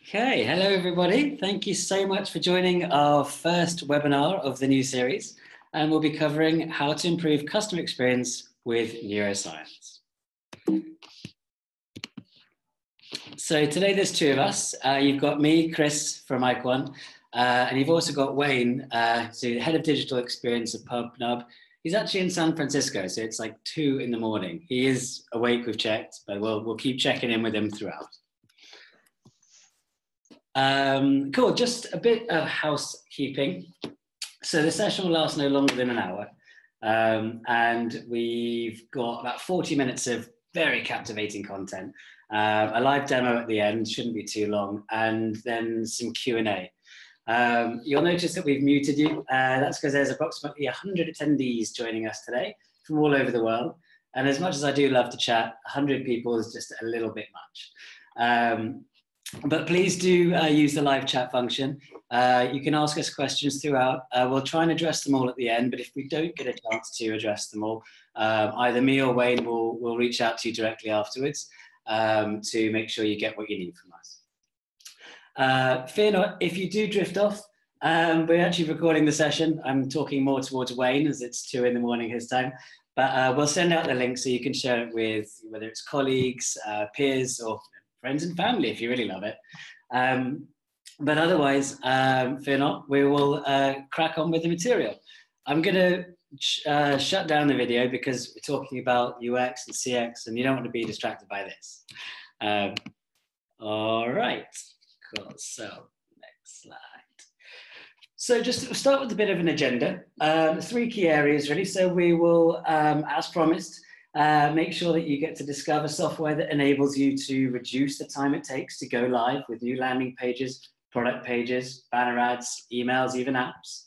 Okay, hello everybody. Thank you so much for joining our first webinar of the new series. And we'll be covering how to improve customer experience with neuroscience. So today there's two of us. You've got me, Chris from EyeQuant, and you've also got Wayne, so head of digital experience at PubNub. He's actually in San Francisco, so it's like 2 in the morning. He is awake, we've checked, but we'll keep checking in with him throughout. Cool, just a bit of housekeeping. So the session will last no longer than an hour. And we've got about 40 minutes of very captivating content. A live demo at the end, shouldn't be too long, and then some Q&A. You'll notice that we've muted you. That's because there's approximately 100 attendees joining us today from all over the world. And as much as I do love to chat, 100 people is just a little bit much. But please do use the live chat function. You can ask us questions throughout. We'll try and address them all at the end, but if we don't get a chance to address them all, either me or Wayne will reach out to you directly afterwards to make sure you get what you need from us. Fear not, if you do drift off, we're actually recording the session. I'm talking more towards Wayne as it's 2 in the morning his time, but we'll send out the link so you can share it with whether it's colleagues, peers, or friends and family if you really love it. But otherwise, fear not, we will crack on with the material. I'm going to shut down the video because we're talking about UX and CX and you don't want to be distracted by this. All right, cool. So next slide. So just to start with a bit of an agenda, 3 key areas really. So we will, as promised, make sure that you get to discover software that enables you to reduce the time it takes to go live with new landing pages, product pages, banner ads, emails, even apps.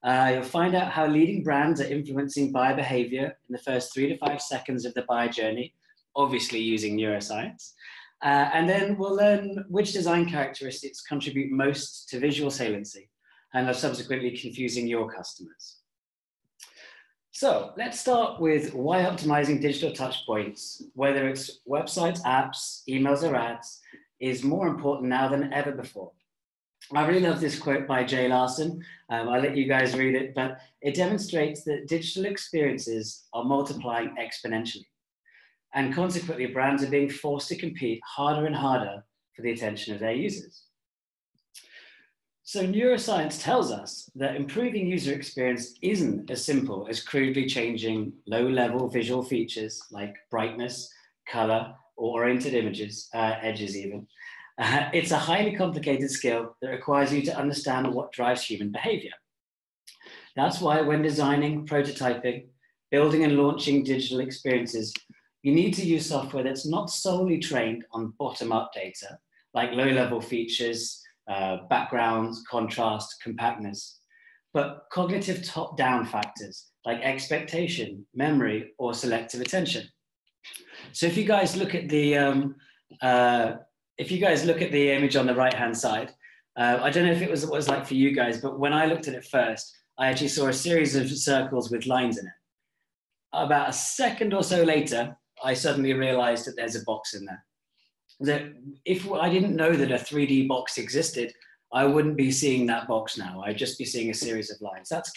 You'll find out how leading brands are influencing buyer behavior in the first 3 to 5 seconds of the buyer journey, obviously using neuroscience. And then we'll learn which design characteristics contribute most to visual saliency and are subsequently confusing your customers. So let's start with why optimizing digital touchpoints, whether it's websites, apps, emails, or ads, is more important now than ever before. I really love this quote by Jay Larson. I'll let you guys read it, but it demonstrates that digital experiences are multiplying exponentially. And consequently, brands are being forced to compete harder and harder for the attention of their users. So neuroscience tells us that improving user experience isn't as simple as crudely changing low-level visual features like brightness, color, or oriented images, edges even. It's a highly complicated skill that requires you to understand what drives human behavior. That's why when designing, prototyping, building and launching digital experiences, you need to use software that's not solely trained on bottom-up data, like low-level features, backgrounds, contrast, compactness, but cognitive top-down factors like expectation, memory, or selective attention. So if you guys look at the image on the right-hand side, I don't know if it was what it was like for you guys, but when I looked at it first, I actually saw a series of circles with lines in it. About a second or so later, I suddenly realized that there's a box in there. That if I didn't know that a 3D box existed, I wouldn't be seeing that box now. I'd just be seeing a series of lines. That's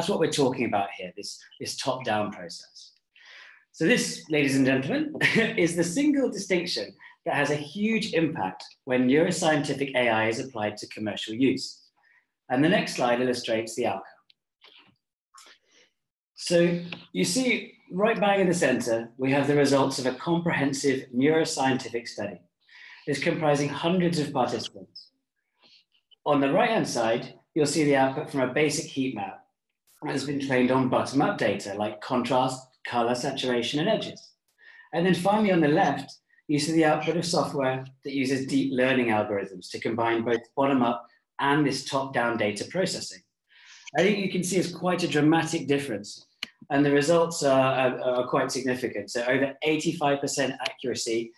what we're talking about here, this top-down process. So this, ladies and gentlemen, is the single distinction that has a huge impact when neuroscientific AI is applied to commercial use. And the next slide illustrates the outcome. So you see, right bang in the center, we have the results of a comprehensive neuroscientific study. It's comprising hundreds of participants. On the right-hand side, you'll see the output from a basic heat map that has been trained on bottom-up data like contrast, color, saturation, and edges. And then finally on the left, you see the output of software that uses deep learning algorithms to combine both bottom-up and this top-down data processing. I think you can see it's quite a dramatic difference, and the results are quite significant. So over 85% accuracy,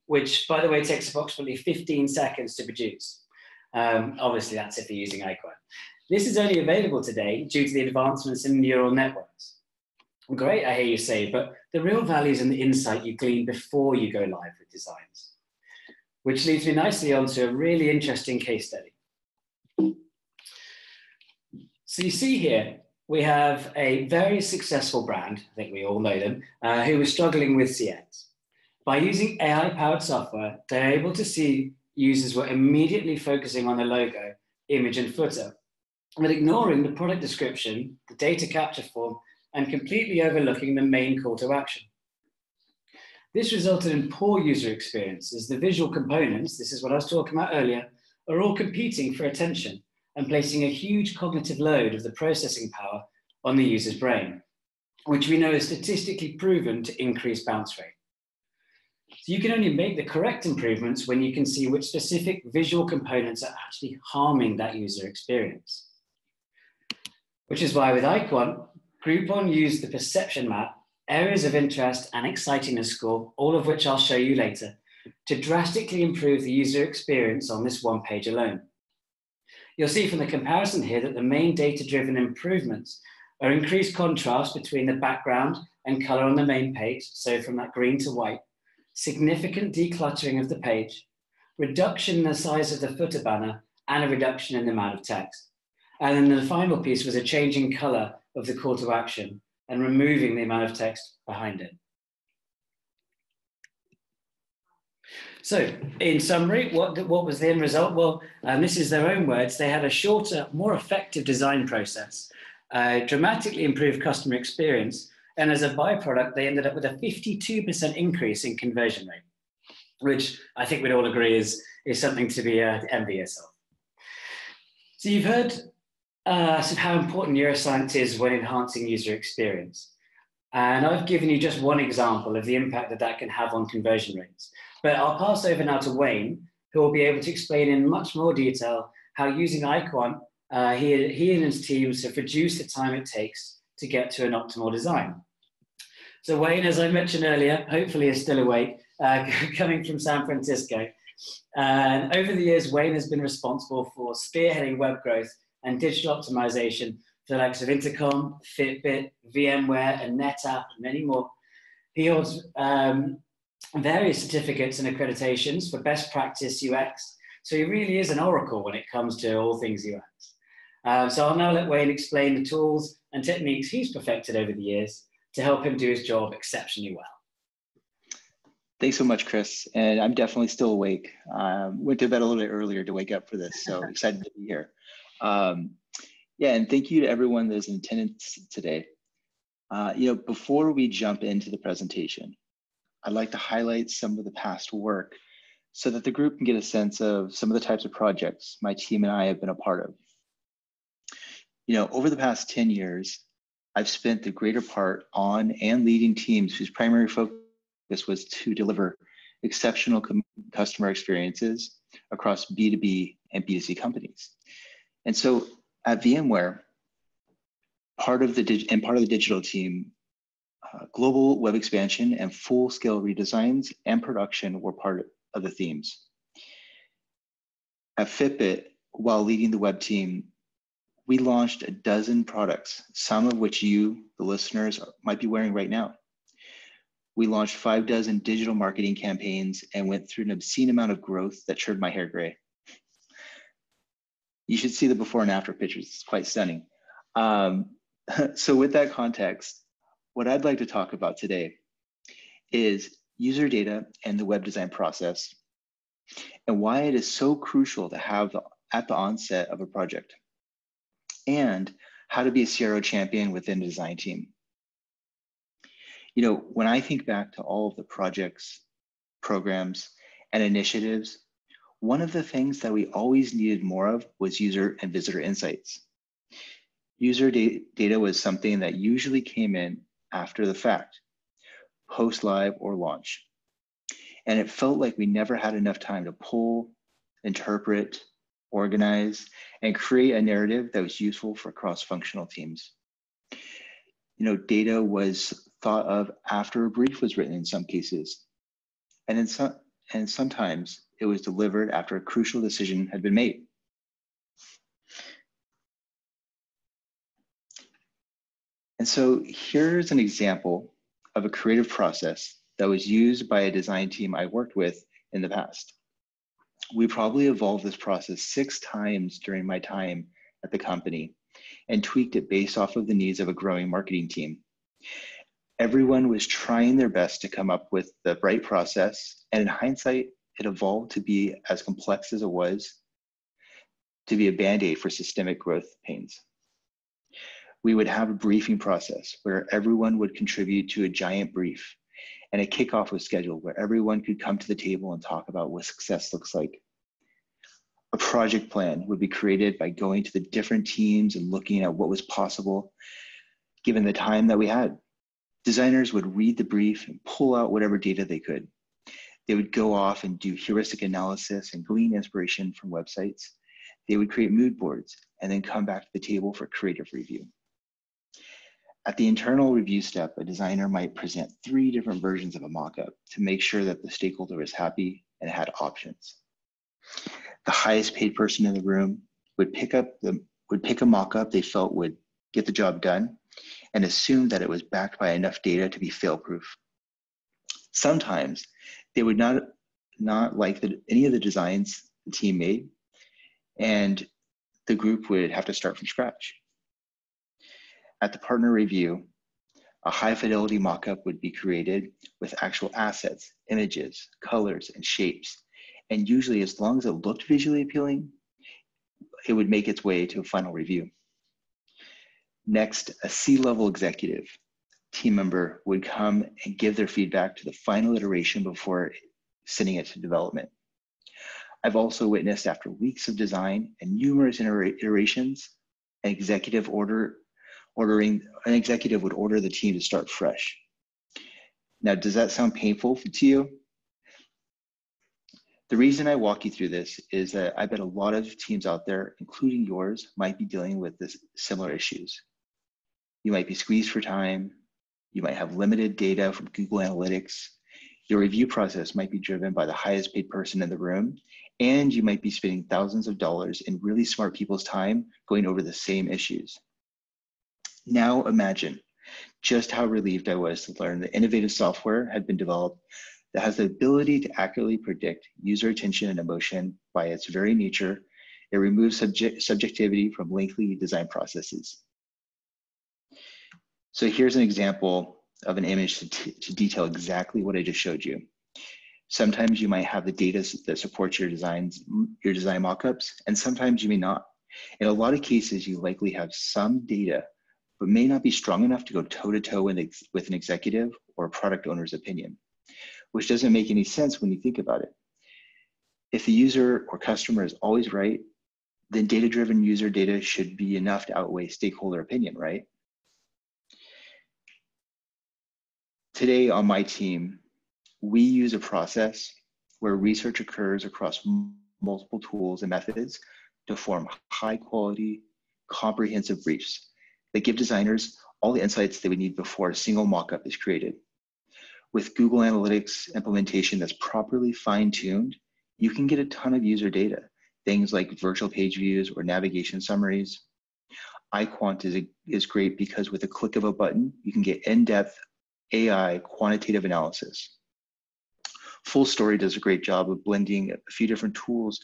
which, by the way, takes approximately 15 seconds to produce. Obviously, that's if you're using EyeQuant. This is only available today due to the advancements in neural networks. Great, I hear you say, but the real value is in the insight you glean before you go live with designs. which leads me nicely onto a really interesting case study. So you see here, we have a very successful brand, I think we all know them, who was struggling with CX. By using AI-powered software, they're able to see users were immediately focusing on the logo, image, and footer, but ignoring the product description, the data capture form, and completely overlooking the main call to action. This resulted in poor user experience, as the visual components, this is what I was talking about earlier, are all competing for attention and placing a huge cognitive load of the processing power on the user's brain, which we know is statistically proven to increase bounce rate. So you can only make the correct improvements when you can see which specific visual components are actually harming that user experience. Which is why with EyeQuant, Groupon used the perception map, areas of interest, and excitingness score, all of which I'll show you later, to drastically improve the user experience on this one page alone. You'll see from the comparison here that the main data-driven improvements are increased contrast between the background and color on the main page, so from that green to white, significant decluttering of the page, reduction in the size of the footer banner, and a reduction in the amount of text. And then the final piece was a change in color of the call to action and removing the amount of text behind it. So in summary, what was the end result? Well, this is their own words. They had a shorter, more effective design process, dramatically improved customer experience, and as a byproduct, they ended up with a 52% increase in conversion rate, which I think we'd all agree is something to be envious of. So you've heard sort of how important neuroscience is when enhancing user experience. And I've given you just one example of the impact that that can have on conversion rates. But I'll pass over now to Wayne, who will be able to explain in much more detail how using EyeQuant, he and his teams have reduced the time it takes to get to an optimal design. So Wayne, as I mentioned earlier, hopefully is still awake, coming from San Francisco. And over the years, Wayne has been responsible for spearheading web growth and digital optimization for the likes of Intercom, Fitbit, VMware, and NetApp, and many more. He holds various certificates and accreditations for best practice UX. So he really is an oracle when it comes to all things UX. So I'll now let Wayne explain the tools and techniques he's perfected over the years to help him do his job exceptionally well. Thanks so much, Chris. And I'm definitely still awake. Went to bed a little bit earlier to wake up for this, so excited to be here. Yeah, and thank you to everyone that's in attendance today. Before we jump into the presentation, I'd like to highlight some of the past work so that the group can get a sense of some of the types of projects my team and I have been a part of. Over the past 10 years, I've spent the greater part on and leading teams whose primary focus was to deliver exceptional customer experiences across B2B and B2C companies. And so at VMware, part of the digital team, global web expansion and full-scale redesigns and production were part of the themes. At Fitbit, while leading the web team, we launched a dozen products, some of which you, the listeners, might be wearing right now. We launched 5 dozen digital marketing campaigns and went through an obscene amount of growth that turned my hair gray. You should see the before and after pictures. It's quite stunning. So with that context, what I'd like to talk about today is user data and the web design process and why it is so crucial to have at the onset of a project, and how to be a CRO champion within the design team. When I think back to all of the projects, programs, and initiatives, one of the things that we always needed more of was user and visitor insights. User data was something that usually came in after the fact, post-live or launch. And it felt like we never had enough time to pull, interpret, organize, and create a narrative that was useful for cross-functional teams. Data was thought of after a brief was written in some cases, and sometimes it was delivered after a crucial decision had been made. And so here's an example of a creative process that was used by a design team I worked with in the past. We probably evolved this process 6 times during my time at the company and tweaked it based off of the needs of a growing marketing team. Everyone was trying their best to come up with the right process, and in hindsight, it evolved to be as complex as it was to be a band-aid for systemic growth pains. We would have a briefing process where everyone would contribute to a giant brief, and a kickoff was scheduled where everyone could come to the table and talk about what success looks like. A project plan would be created by going to the different teams and looking at what was possible given the time that we had. Designers would read the brief and pull out whatever data they could. They would go off and do heuristic analysis and glean inspiration from websites. They would create mood boards and then come back to the table for creative review. At the internal review step, a designer might present 3 different versions of a mock-up to make sure that the stakeholder was happy and had options. The highest paid person in the room would pick a mock-up they felt would get the job done and assume that it was backed by enough data to be fail-proof. Sometimes they would not like any of the designs the team made, and the group would have to start from scratch. At the partner review, a high fidelity mockup would be created with actual assets, images, colors, and shapes. And usually, as long as it looked visually appealing, it would make its way to a final review. Next, a C-level executive team member would come and give their feedback to the final iteration before sending it to development. I've also witnessed, after weeks of design and numerous iterations, an executive would order the team to start fresh. Now, does that sound painful to you? The reason I walk you through this is that I bet a lot of teams out there, including yours, might be dealing with similar issues. You might be squeezed for time. You might have limited data from Google Analytics. Your review process might be driven by the highest paid person in the room, and you might be spending thousands of dollars in really smart people's time going over the same issues. Now imagine just how relieved I was to learn that innovative software had been developed that has the ability to accurately predict user attention and emotion by its very nature. It removes subjectivity from lengthy design processes. So here's an example of an image to detail exactly what I just showed you. Sometimes you might have the data that supports your design mockups, and sometimes you may not. In a lot of cases, you likely have some data, but may not be strong enough to go toe-to-toe with an executive or a product owner's opinion, which doesn't make any sense when you think about it. If the user or customer is always right, then data-driven user data should be enough to outweigh stakeholder opinion, right? Today on my team, we use a process where research occurs across multiple tools and methods to form high-quality, comprehensive briefs that give designers all the insights they would need before a single mockup is created. With Google Analytics implementation that's properly fine-tuned, you can get a ton of user data, things like virtual page views or navigation summaries. EyeQuant is great because with a click of a button, you can get in-depth AI quantitative analysis. Full Story does a great job of blending a few different tools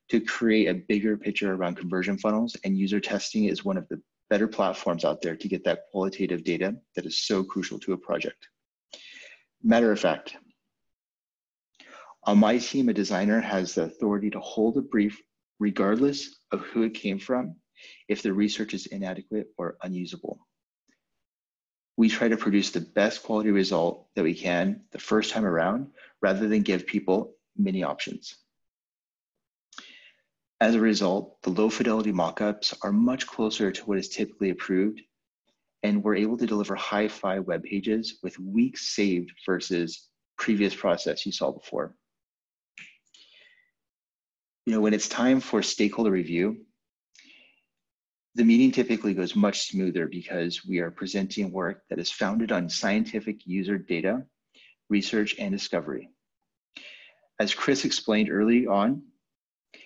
to create a bigger picture around conversion funnels, and user testing is one of the better platforms out there to get that qualitative data that is so crucial to a project. Matter of fact, on my team, a designer has the authority to hold a brief regardless of who it came from if the research is inadequate or unusable. We try to produce the best quality result that we can the first time around, rather than give people many options. As a result, the low fidelity mockups are much closer to what is typically approved, and we're able to deliver hi-fi web pages with weeks saved versus previous process you saw before. When it's time for stakeholder review, the meeting typically goes much smoother because we are presenting work that is founded on scientific user data, research, and discovery. As Chris explained early on,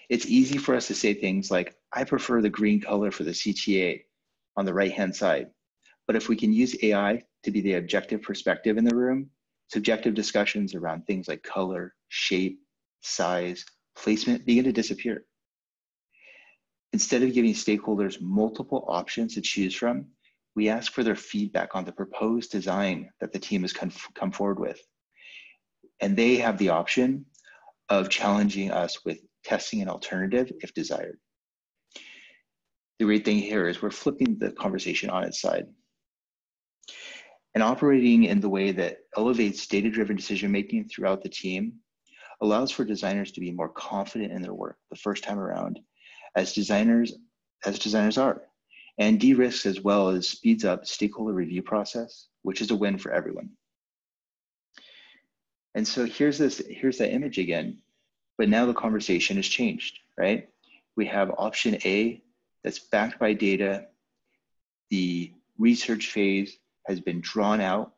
it's easy for us to say things like, I prefer the green color for the CTA on the right-hand side. But if we can use AI to be the objective perspective in the room, subjective discussions around things like color, shape, size, placement begin to disappear. Instead of giving stakeholders multiple options to choose from, we ask for their feedback on the proposed design that the team has come forward with. And they have the option of challenging us with testing an alternative if desired. The great thing here is we're flipping the conversation on its side. And operating in the way that elevates data-driven decision-making throughout the team allows for designers to be more confident in their work the first time around, as designers are, and de-risks as well as speeds up stakeholder review process, which is a win for everyone. And so here's that image again, but now the conversation has changed, right? We have option A that's backed by data. The research phase has been drawn out,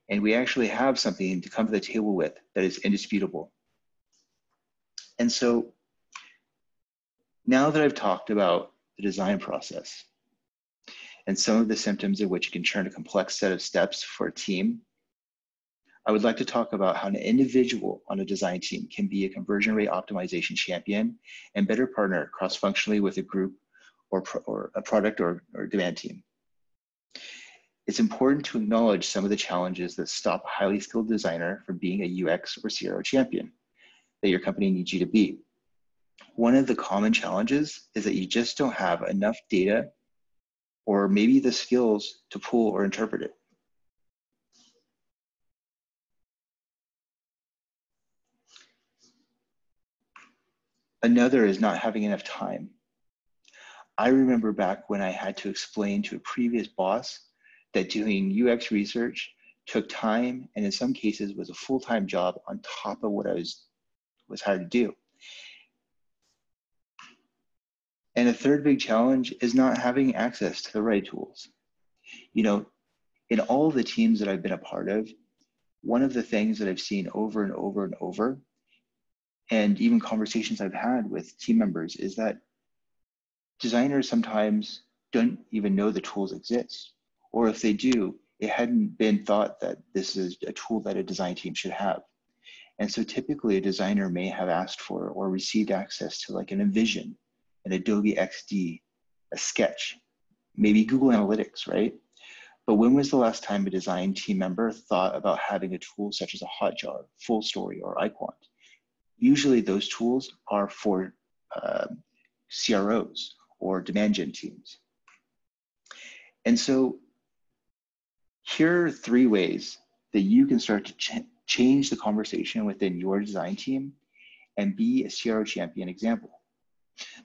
and we actually have something to come to the table with that is indisputable. And so now that I've talked about the design process and some of the symptoms of which can turn a complex set of steps for a team, I would like to talk about how an individual on a design team can be a conversion rate optimization champion and better partner cross-functionally with a group or a product or demand team. It's important to acknowledge some of the challenges that stop a highly skilled designer from being a UX or CRO champion that your company needs you to be. One of the common challenges is that you just don't have enough data or maybe the skills to pull or interpret it. Another is not having enough time. I remember back when I had to explain to a previous boss that doing UX research took time and in some cases was a full-time job on top of what I was hired to do. And a third big challenge is not having access to the right tools. You know, in all the teams that I've been a part of, one of the things that I've seen over and over and over, and even conversations I've had with team members, is that designers sometimes don't even know the tools exist. Or if they do, it hadn't been thought that this is a tool that a design team should have. And so typically a designer may have asked for or received access to like an Envision, an Adobe XD, a Sketch, maybe Google Analytics, right? But when was the last time a design team member thought about having a tool such as a Hotjar, Full Story, or EyeQuant? Usually those tools are for CROs or demand gen teams. And so here are 3 ways that you can start to change the conversation within your design team and be a CRO champion example.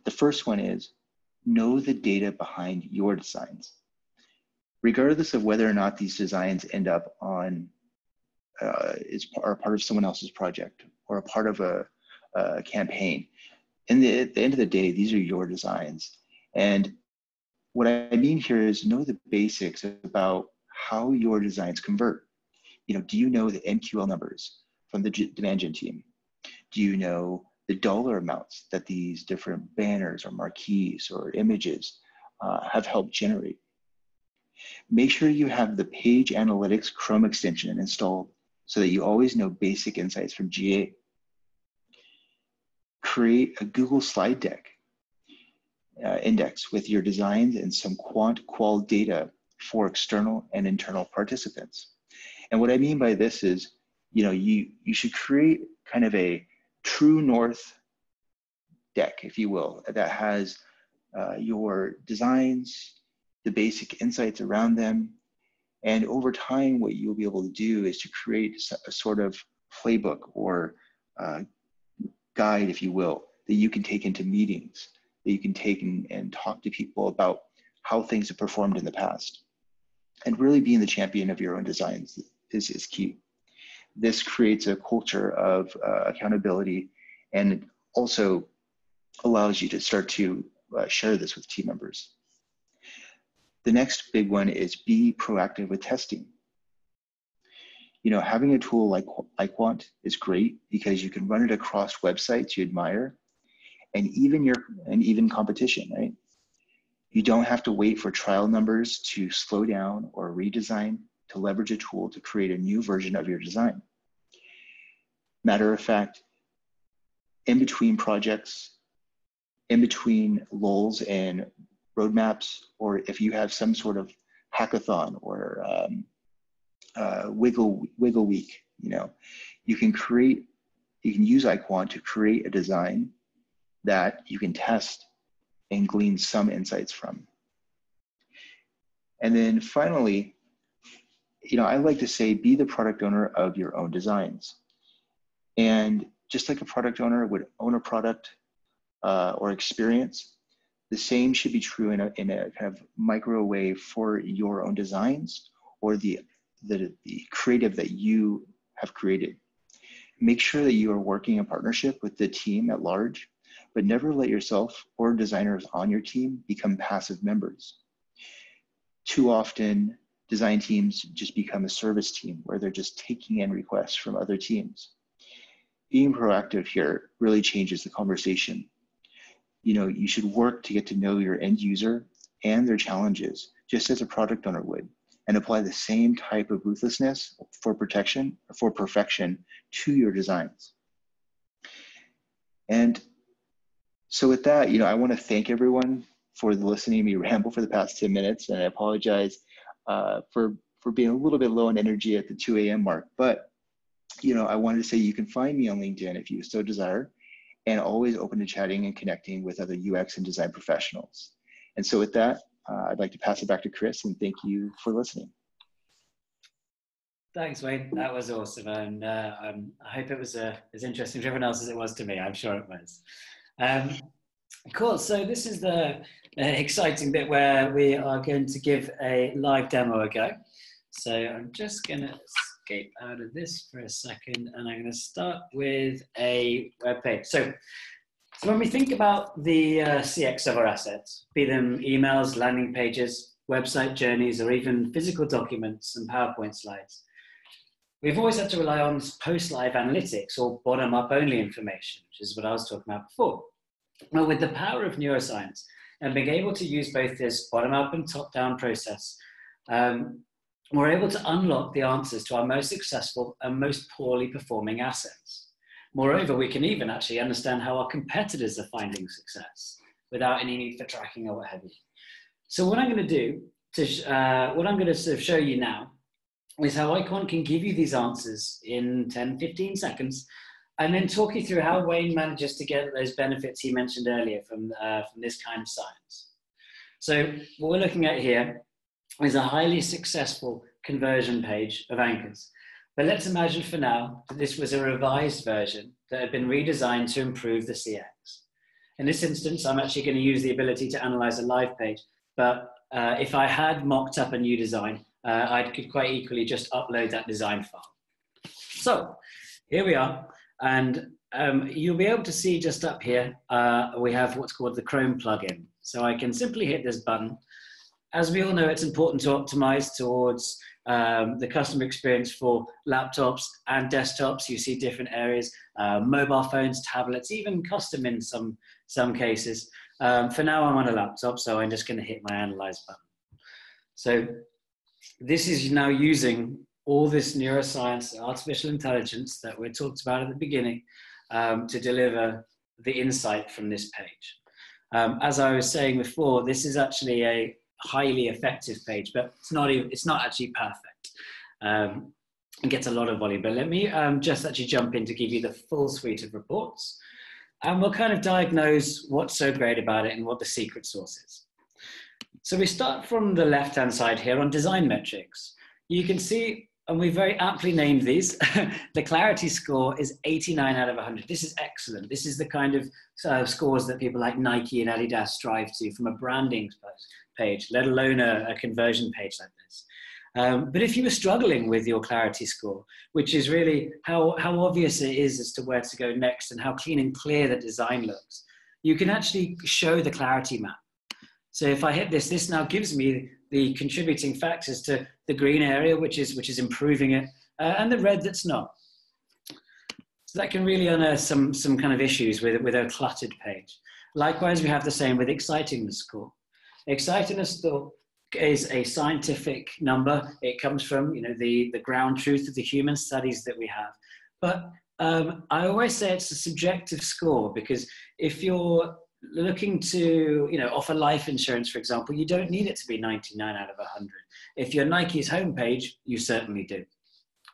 The first one is know the data behind your designs. Regardless of whether or not these designs end up on are part of someone else's project or a part of a campaign, at the end of the day, these are your designs. And what I mean here is know the basics about how your designs convert. You know, do you know the MQL numbers from the demand gen team? Do you know the dollar amounts that these different banners or marquees or images have helped generate? Make sure you have the Page Analytics Chrome extension installed so that you always know basic insights from GA. Create a Google slide deck index with your designs and some qual data for external and internal participants. And what I mean by this is, you know, you should create kind of a true north deck, if you will, that has your designs, the basic insights around them. And over time, what you'll be able to do is to create a sort of playbook or guide, if you will, that you can take into meetings, that you can take and talk to people about how things have performed in the past. And really being the champion of your own designs is key. This creates a culture of accountability and also allows you to start to share this with team members. The next big one is be proactive with testing. You know, having a tool like EyeQuant is great because you can run it across websites you admire and even competition, right? You don't have to wait for trial numbers to slow down or redesign to leverage a tool to create a new version of your design. Matter of fact, in between projects, in between lulls and roadmaps, or if you have some sort of hackathon or wiggle week, you can use EyeQuant to create a design that you can test and glean some insights from. And then finally, I like to say, be the product owner of your own designs. And just like a product owner would own a product or experience, the same should be true in a kind of micro way for your own designs or the creative that you have created. Make sure that you are working in partnership with the team at large, but never let yourself or designers on your team become passive members. Too often, design teams just become a service team where they're just taking in requests from other teams. Being proactive here really changes the conversation. You should work to get to know your end user and their challenges, just as a product owner would, and apply the same type of ruthlessness for perfection to your designs. And so with that, I want to thank everyone for listening to me ramble for the past 10 minutes, and I apologize for being a little bit low on energy at the 2 a.m. mark. But I wanted to say you can find me on LinkedIn if you so desire, and always open to chatting and connecting with other UX and design professionals. And so with that, I'd like to pass it back to Chris, and thank you for listening. Thanks, Wayne. That was awesome. And I hope it was as interesting to everyone else as it was to me. I'm sure it was. Cool. So this is the exciting bit where we are going to give a live demo a go. So I'm just going to escape out of this for a second, and I'm going to start with a web page. So when we think about the CX of our assets, be them emails, landing pages, website journeys, or even physical documents and PowerPoint slides, we've always had to rely on post-live analytics or bottom-up only information, which is what I was talking about before. Well, with the power of neuroscience and being able to use both this bottom-up and top-down process, we're able to unlock the answers to our most successful and most poorly performing assets. Moreover, we can even actually understand how our competitors are finding success without any need for tracking or what have you. So what I'm going to do, what I'm going to sort of show you now is how EyeQuant can give you these answers in 10, 15 seconds, and then talk you through how Wayne manages to get those benefits he mentioned earlier from this kind of science. So what we're looking at here is a highly successful conversion page of anchors. But let's imagine for now that this was a revised version that had been redesigned to improve the CX. In this instance, I'm actually going to use the ability to analyze a live page, but if I had mocked up a new design, I could quite equally just upload that design file. So here we are, and you'll be able to see just up here, we have what's called the Chrome plugin. So I can simply hit this button. As we all know, it's important to optimize towards the customer experience for laptops and desktops. You see different areas, mobile phones, tablets, even custom in some cases. For now, I'm on a laptop, so I'm just going to hit my Analyze button. So this is now using all this neuroscience, artificial intelligence that we talked about at the beginning to deliver the insight from this page. As I was saying before, this is actually a highly effective page, but it's not actually perfect. It gets a lot of volume, but let me just actually jump in to give you the full suite of reports, and we'll kind of diagnose what's so great about it and what the secret sauce is. So we start from the left-hand side here on design metrics. You can see, and we very aptly named these, the clarity score is 89 out of 100. This is excellent. This is the kind of scores that people like Nike and Adidas strive to from a branding page, let alone a conversion page like this. But if you were struggling with your clarity score, which is really how obvious it is as to where to go next and how clean and clear the design looks, you can actually show the clarity map. So if I hit this, this now gives me the contributing factors to the green area, which is improving it, and the red that's not. So that can really unearth some kind of issues with a cluttered page. Likewise, we have the same with excitingness score. Excitingness score is a scientific number. It comes from the ground truth of the human studies that we have. But I always say it's a subjective score, because if you're looking to, offer life insurance, for example, you don't need it to be 99 out of 100. If you're Nike's homepage, you certainly do.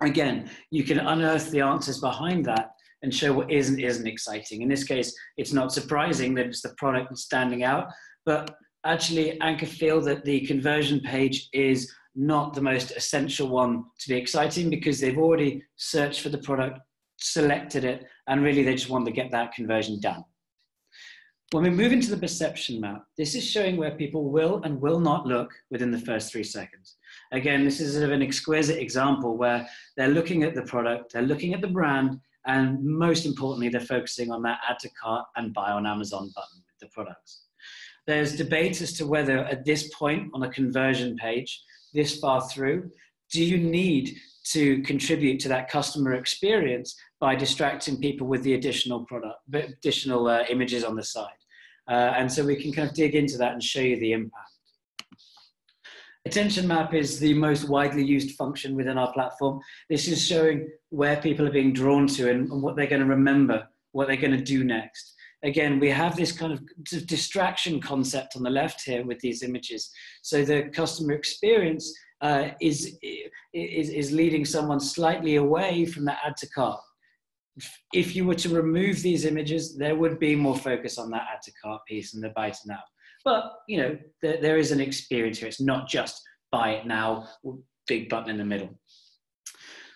Again, you can unearth the answers behind that and show what is and isn't exciting. In this case, it's not surprising that it's the product that's standing out, but actually Anchor feel that the conversion page is not the most essential one to be exciting, because they've already searched for the product, selected it, and really they just want to get that conversion done. When we move into the perception map, this is showing where people will and will not look within the first 3 seconds. Again, this is sort of an exquisite example where they're looking at the product, they're looking at the brand, and most importantly, they're focusing on that add to cart and buy on Amazon button with the products. There's debate as to whether at this point on a conversion page, this far through, do you need to contribute to that customer experience by distracting people with the additional images on the side? And so we can kind of dig into that and show you the impact. Attention map is the most widely used function within our platform. This is showing where people are being drawn to and what they're going to remember, what they're going to do next. Again, we have this kind of distraction concept on the left here with these images. So the customer experience is leading someone slightly away from that add to cart. If you were to remove these images, there would be more focus on that add to cart piece and the buy it now. But, there is an experience here. It's not just buy it now, big button in the middle.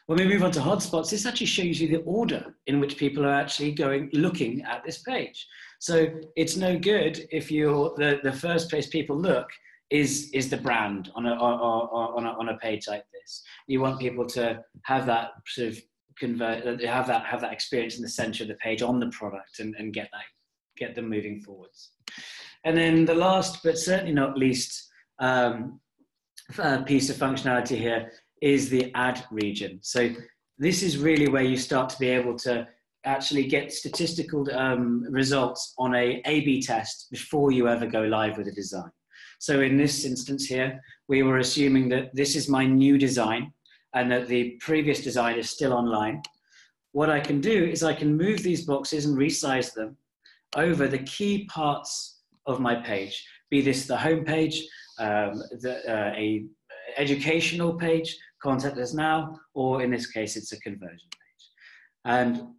When we move on to hotspots, this actually shows you the order in which people are actually looking at this page. So it's no good if the first place people look is the brand on a page like this. You want people to have that sort of have that experience in the center of the page on the product and get them moving forwards. And then the last, but certainly not least, piece of functionality here is the ad region. So this is really where you start to be able to actually get statistical results on a A/B test before you ever go live with a design. So in this instance here, we were assuming that this is my new design and that the previous design is still online. What I can do is I can move these boxes and resize them over the key parts of my page, be this the home page, a educational page, contact us now, or in this case, it's a conversion page. And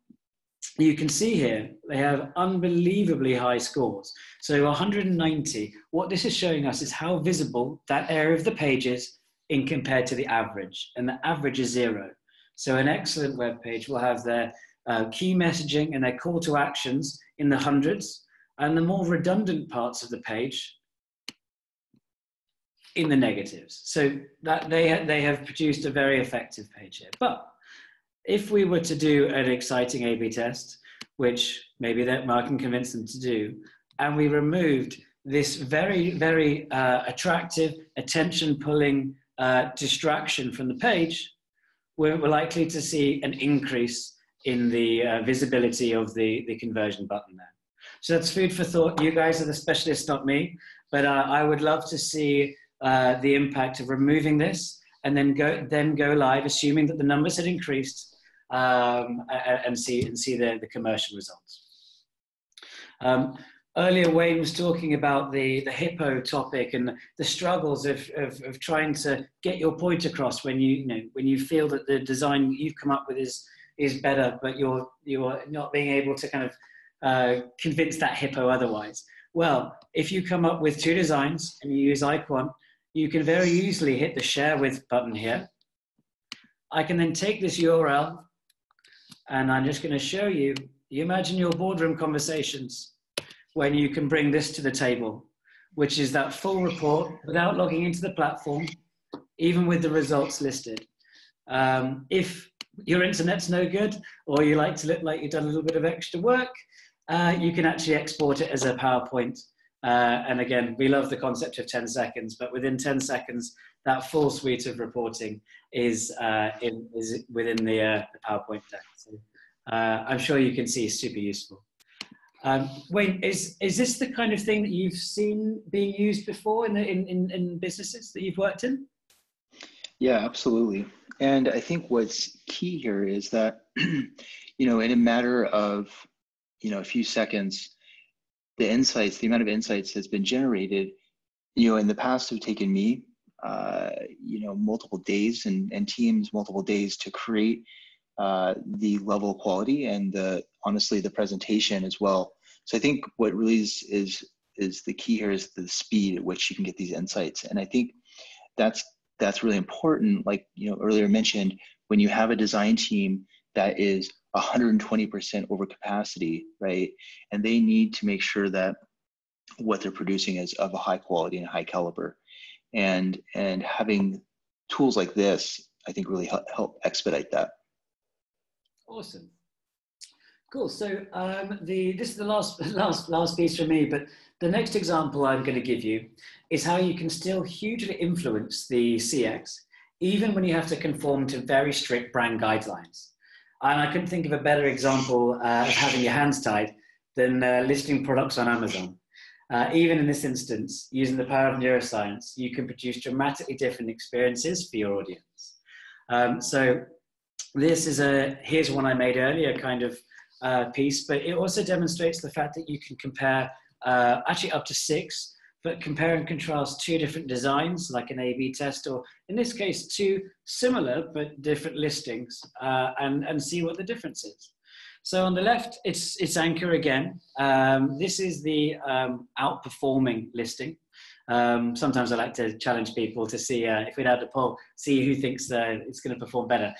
you can see here, they have unbelievably high scores. So 190, what this is showing us is how visible that area of the page is in compared to the average, and the average is 0. So an excellent web page will have their key messaging and their call to actions in the hundreds, and the more redundant parts of the page in the negatives. So that they have produced a very effective page here. But if we were to do an exciting A/B test, which maybe that Mark can convince them to do, and we removed this very, very attractive, attention-pulling distraction from the page, we're likely to see an increase in the visibility of the conversion button there. So that's food for thought. You guys are the specialists, not me, but I would love to see the impact of removing this and then go live, assuming that the numbers had increased, and see the commercial results. Earlier, Wayne was talking about the hippo topic and the struggles of trying to get your point across when you feel that the design you've come up with is better, but you're not being able to kind of convince that hippo otherwise. Well, if you come up with 2 designs and you use EyeQuant, you can very easily hit the share with button here. I can then take this URL and I'm just going to show you. You imagine your boardroom conversations when you can bring this to the table, which is that full report without logging into the platform, even with the results listed. If your internet's no good, or you like to look like you've done a little bit of extra work, you can actually export it as a PowerPoint. And again, we love the concept of 10 seconds, but within 10 seconds, that full suite of reporting is within the PowerPoint deck. So, I'm sure you can see it's super useful. Wayne, is this the kind of thing that you've seen being used before in businesses that you've worked in? Yeah, absolutely. And I think what's key here is that, in a matter of, a few seconds, the amount of insights that's been generated, in the past have taken me, multiple days and teams multiple days to create the level of quality and honestly, the presentation as well. So I think what really is the key here is the speed at which you can get these insights. And I think that's really important. Like, earlier mentioned, when you have a design team that is 120% over capacity, right? And they need to make sure that what they're producing is of a high quality and high caliber. And having tools like this, I think really help expedite that. Awesome. Cool. So this is the last piece for me, but the next example I'm going to give you is how you can still hugely influence the CX, even when you have to conform to very strict brand guidelines. And I couldn't think of a better example of having your hands tied than listing products on Amazon. Even in this instance, using the power of neuroscience, you can produce dramatically different experiences for your audience. So this is here's one I made earlier, kind of piece, but it also demonstrates the fact that you can compare actually up to 6, but compare and contrast 2 different designs, like an A/B test, or in this case, 2 similar but different listings, and see what the difference is. So on the left, it's Anchor again. This is the outperforming listing. Sometimes I like to challenge people to see if we'd had a poll, see who thinks it's going to perform better.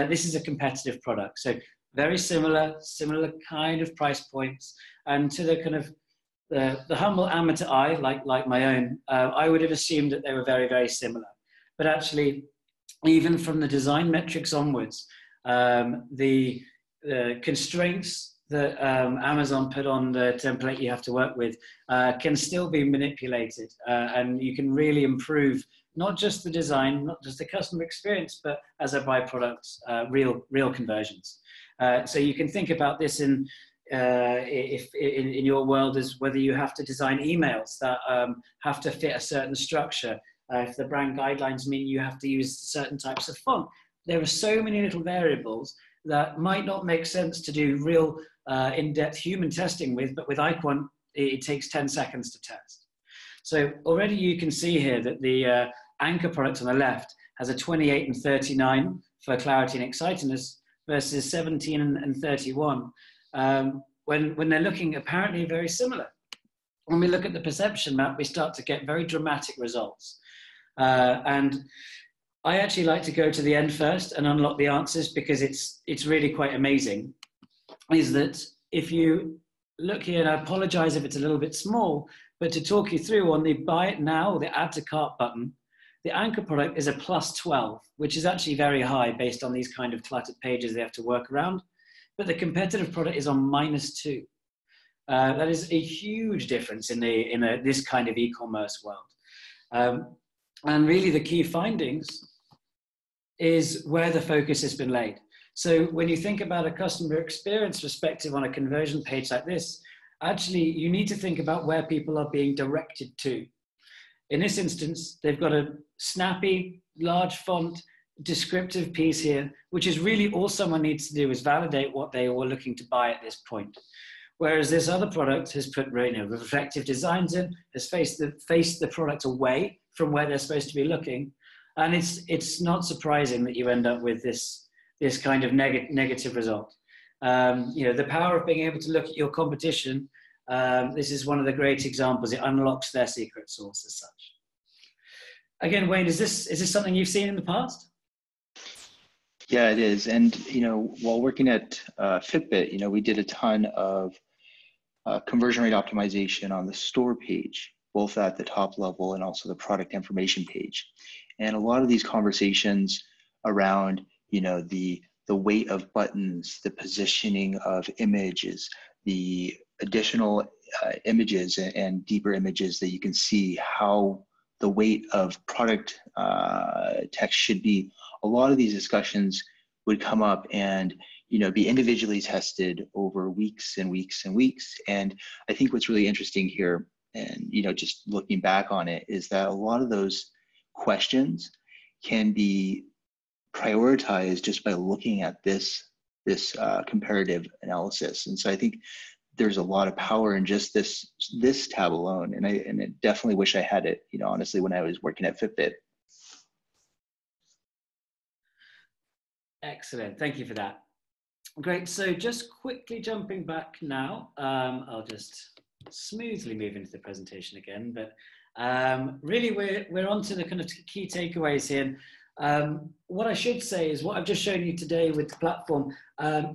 This is a competitive product. So very similar kind of price points, and to the kind of the humble amateur eye, like my own, I would have assumed that they were very, very similar. But actually, even from the design metrics onwards, the constraints that Amazon put on the template you have to work with can still be manipulated, and you can really improve not just the design, not just the customer experience, but as a byproduct, real conversions. So you can think about this in your world as whether you have to design emails that have to fit a certain structure. If the brand guidelines mean you have to use certain types of font, there are so many little variables that might not make sense to do real in-depth human testing with, but with EyeQuant, it takes 10 seconds to test. So already you can see here that the Anchor product on the left has a 28 and 39 for clarity and excitiness versus 17 and 31, when they're looking apparently very similar. When we look at the perception map, we start to get very dramatic results. And I actually like to go to the end first and unlock the answers, because it's really quite amazing. Is that if you look here, and I apologize if it's a little bit small, but to talk you through on the buy it now, or the add to cart button, the Anchor product is a +12, which is actually very high based on these kind of cluttered pages they have to work around. But the competitive product is on -2. That is a huge difference in this kind of e-commerce world. And really the key findings is where the focus has been laid. So when you think about a customer experience perspective on a conversion page like this, actually you need to think about where people are being directed to. In this instance, they've got a snappy, large font, descriptive piece here, which is really all someone needs to do is validate what they were looking to buy at this point. Whereas this other product has put reflective designs in, has faced the product away from where they're supposed to be looking. And it's not surprising that you end up with this kind of negative result. The power of being able to look at your competition, this is one of the great examples. It unlocks their secret sauce as such. Again, Wayne, is this something you've seen in the past? Yeah, it is. And, while working at Fitbit, we did a ton of conversion rate optimization on the store page, both at the top level and also the product information page. And a lot of these conversations around, the weight of buttons, the positioning of images, the additional images and deeper images that you can see, how the weight of product text should be. A lot of these discussions would come up and be individually tested over weeks and weeks and weeks. And I think what's really interesting here, and just looking back on it, is that a lot of those questions can be prioritized just by looking at this this comparative analysis. And so I think there's a lot of power in just this tab alone. And I definitely wish I had it, you know, honestly, when I was working at Fitbit. Excellent. Thank you for that. Great. So just quickly jumping back now, I'll just smoothly move into the presentation again, but really we're on to the kind of key takeaways here. What I should say is what I've just shown you today with the platform.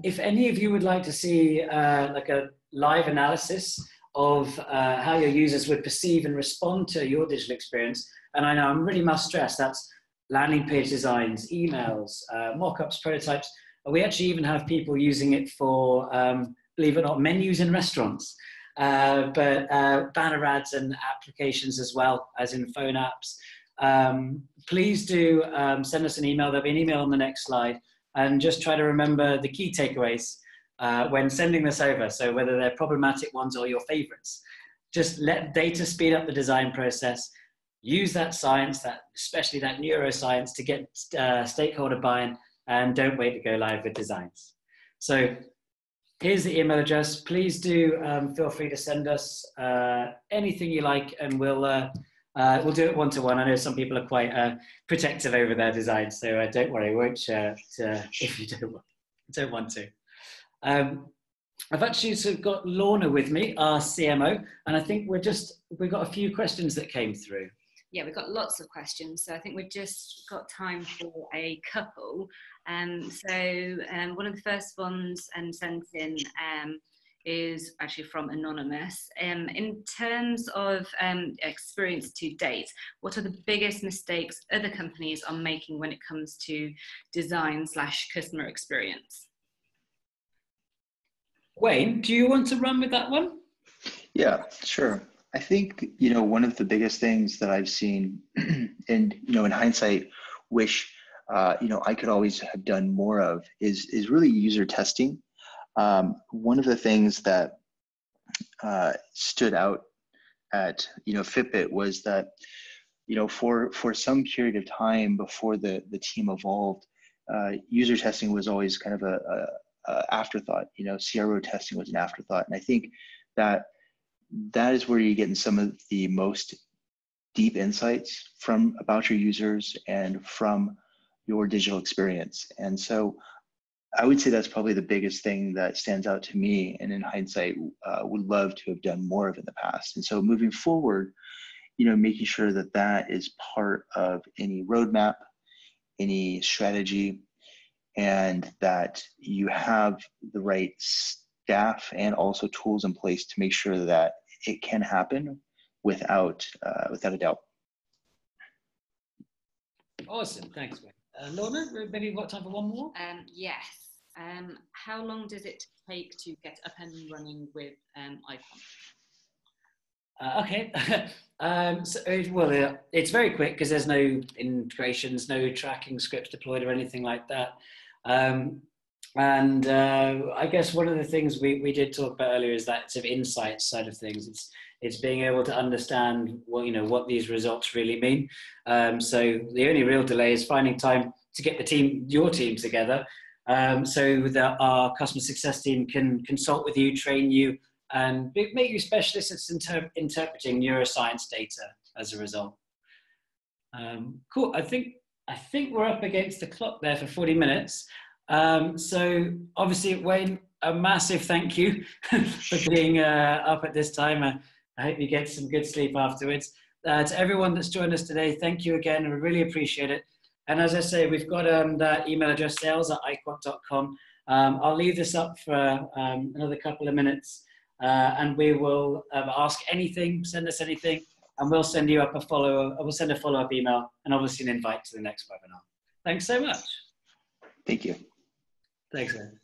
If any of you would like to see like a live analysis of how your users would perceive and respond to your digital experience, and I know I really must stress that's landing page designs, emails, mock-ups, prototypes. We actually even have people using it for, believe it or not, menus in restaurants, but banner ads and applications as well, as in phone apps. Please do send us an email. There'll be an email on the next slide, and just try to remember the key takeaways when sending this over. So whether they're problematic ones or your favorites, just let data speed up the design process. Use that science, especially that neuroscience, to get stakeholder buy-in, and don't wait to go live with designs. So here's the email address. Please do feel free to send us anything you like, and we'll do it one-to-one. I know some people are quite protective over their designs, so don't worry, I won't share it if you don't want to. I've actually sort of got Lorna with me, our CMO, and I think we've got a few questions that came through. Yeah, we've got lots of questions, so I think we've just got time for a couple. So one of the first ones sent in is actually from Anonymous. In terms of experience to date, what are the biggest mistakes other companies are making when it comes to design/customer experience? Wayne, do you want to run with that one? Yeah, sure. I think, you know, one of the biggest things that I've seen, and, you know, in hindsight, wish, you know, I could always have done more of is really user testing. One of the things that stood out at, you know, Fitbit was that, you know, for some period of time before the team evolved, user testing was always kind of a afterthought. You know, CRO testing was an afterthought. And I think that is where you're getting some of the most deep insights about your users and from your digital experience. And so I would say that's probably the biggest thing that stands out to me, and in hindsight, would love to have done more of in the past. And so moving forward, you know, making sure that that is part of any roadmap, any strategy, and that you have the right staff and also tools in place to make sure that it can happen without a doubt. Awesome, thanks, Wayne. Lorna, maybe we've got time for one more? Yes. How long does it take to get up and running with EyeQuant? Okay. It's very quick because there's no integrations, no tracking scripts deployed or anything like that. And I guess one of the things we did talk about earlier is that sort of insights side of things. It's being able to understand what these results really mean. So the only real delay is finding time to get your team together, so that our customer success team can consult with you, train you, and make you specialists at interpreting neuroscience data as a result. Cool. I think we're up against the clock there for 40 minutes. So obviously, Wayne, a massive thank you for being up at this time. I hope you get some good sleep afterwards. To everyone that's joined us today, thank you again. We really appreciate it. And as I say, we've got that email address, sales@eyequant.com. I'll leave this up for another couple of minutes, and we will ask anything, send us anything, and we'll send you up we'll send a follow-up email and obviously an invite to the next webinar. Thanks so much. Thank you. Thanks, man.